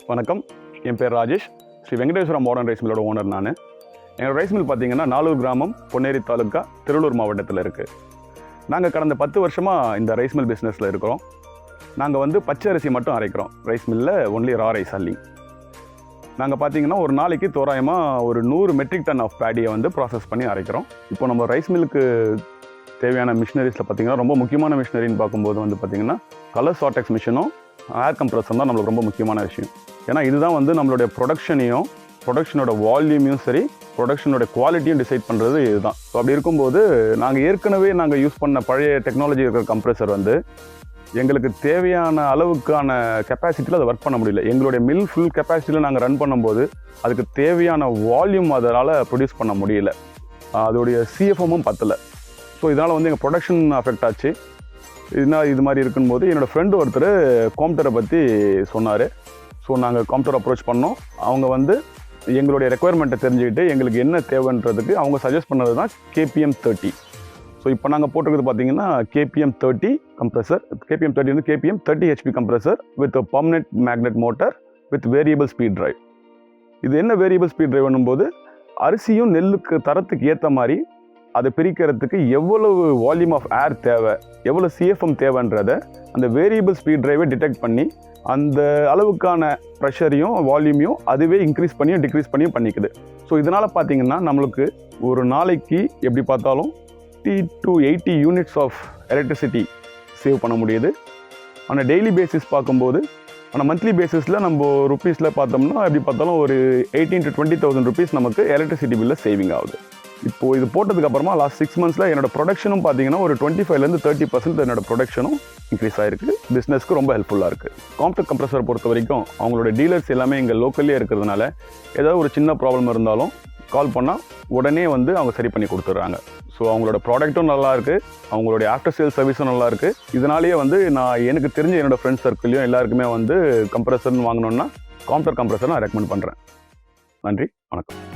வணக்கம், என் பேர் Rajesh. Sri Venkateswara modern ரைஸ்மில்லோட owner நான். எங்கள் ரைஸ் மில் பார்த்தீங்கன்னா நாலூர் கிராமம், பொன்னேரி தாலுக்கா, திருவள்ளூர் மாவட்டத்தில் இருக்குது. நாங்கள் கடந்த 10 வருஷமாக இந்த ரைஸ் மில் பிஸ்னஸில் இருக்கிறோம். நாங்கள் வந்து பச்சை அரிசி மட்டும் அரைக்கிறோம். ரைஸ் மில்லில் ஒன்லி ரா ரைஸ் அல்லி. நாங்கள் பார்த்தீங்கன்னா ஒரு நாளைக்கு தோராயமாக ஒரு 100 மெட்ரிக் டன் ஆஃப் பேடியை வந்து ப்ராசஸ் பண்ணி அரைக்கிறோம். இப்போ நம்ம ரைஸ் மில்லுக்கு தேவையான மிஷினரிஸில் பார்த்தீங்கன்னா ரொம்ப முக்கியமான மிஷினரின்னு பார்க்கும்போது வந்து பார்த்திங்கன்னா கலர் சார்டெக்ஸ் மிஷினும் ஏர் கம்ப்ரஸர் தான் நம்மளுக்கு ரொம்ப முக்கியமான விஷயம். ஏன்னா இதுதான் வந்து நம்மளுடைய ப்ரொடக்ஷனோட வால்யூமையும் சரி, ப்ரொடக்ஷனோட குவாலிட்டியும் டிசைட் பண்ணுறது இதுதான். ஸோ அப்படி இருக்கும்போது நாங்கள் யூஸ் பண்ண பழைய டெக்னாலஜி இருக்கிற கம்ப்ரெசர் வந்து எங்களுக்கு தேவையான அளவுக்கான கெப்பாசிட்டியில் அதை ஒர்க் பண்ண முடியல. எங்களுடைய மில் ஃபுல் கெப்பாசிட்டியில் நாங்கள் ரன் பண்ணும்போது அதுக்கு தேவையான வால்யூம் அதனால் ப்ரொடியூஸ் பண்ண முடியல. அதோடைய சிஎஃப்எம்மும் பத்தலை. ஸோ இதனால் வந்து எங்கள் ப்ரொடக்ஷன் அஃபெக்ட் ஆச்சு. இது மாதிரி இருக்கும்போது என்னோடய ஃப்ரெண்டு ஒருத்தர் கோம்டரை பற்றி சொன்னார். ஸோ நாங்கள் கோம்டர் அப்ரோச் பண்ணோம். அவங்க வந்து எங்களுடைய ரெக்குயர்மெண்ட்டை தெரிஞ்சுக்கிட்டு எங்களுக்கு என்ன தேவைன்றதுக்கு அவங்க சஜஸ்ட் பண்ணது தான் KPM30. ஸோ இப்போ நாங்கள் போட்டிருக்கிறது பார்த்தீங்கன்னா KPM30 கம்ப்ரெசர். KPM30 வந்து KPM30 HP compressor with permanent magnet motor with variable speed drive. இது என்ன வேரியபிள் ஸ்பீட் டிரைவ்னும் போது அரிசியும் நெல்லுக்கு தரத்துக்கு ஏற்ற மாதிரி அதை பிரிக்கிறதுக்கு எவ்வளவு வால்யூம் ஆஃப் ஏர் தேவை, எவ்வளோ சிஎஃப்எம் தேவைன்றதை அந்த வேரியபிள் ஸ்பீட் டிரைவை டிடெக்ட் பண்ணி அந்த அளவுக்கான ப்ரெஷரையும் வால்யூமையும் அதுவே இன்க்ரீஸ் பண்ணியும் டிக்ரீஸ் பண்ணியும் பண்ணிக்குது. ஸோ இதனால் பார்த்தீங்கன்னா நம்மளுக்கு ஒரு நாளைக்கு எப்படி பார்த்தாலும் 50 to 80 units of electricity save பண்ண முடியுது. ஆனால் டெய்லி பேசிஸ் பார்க்கும்போது, ஆனால் மந்த்லி பேசிஸில் நம்ம ருப்பீஸில் பார்த்தோம்னா எப்படி பார்த்தாலும் ஒரு 18,000 to 20,000 ருபீஸ் நமக்கு எலக்ட்ரிசிட்டி பில்லில் சேவிங் ஆகுது. இப்போது இது போட்டதுக்கப்புறமா லாஸ்ட் 6 மந்த்ஸில் என்னோடய ப்ரொடக்ஷனும் பார்த்தீங்கன்னா ஒரு 25% to 30% என்னோடய ப்ரொடக்ஷனும் இன்க்ரீஸ் ஆகிருக்கு. பிஸ்னஸ்க்கு ரொம்ப ஹெல்ப்ஃபுல்லாக இருக்குது. காம்டர் கம்ப்ரெசர் பொறுத்த வரைக்கும் அவங்களோட டீலர்ஸ் எல்லாமே இங்கே லோக்கல்லே இருக்கிறதுனால ஏதாவது ஒரு சின்ன ப்ராப்ளம் இருந்தாலும் கால் பண்ணால் உடனே வந்து அவங்க சரி பண்ணி கொடுத்துட்றாங்க. ஸோ அவங்களோட ப்ராடக்ட்டும் நல்லாயிருக்கு, அவங்களுடைய ஆஃப்டர் சேல் சர்வீஸும் நல்லாயிருக்கு. இதனாலேயே வந்து நான் எனக்கு தெரிஞ்ச என்னோடய ஃப்ரெண்ட்ஸ் சர்க்கிளையும் எல்லாருக்குமே வந்து கம்ப்ரெசர்னு வாங்கணுன்னா காம்டர் கம்ப்ரெசர் நான் ரெக்கமெண்ட் பண்ணுறேன். நன்றி, வணக்கம்.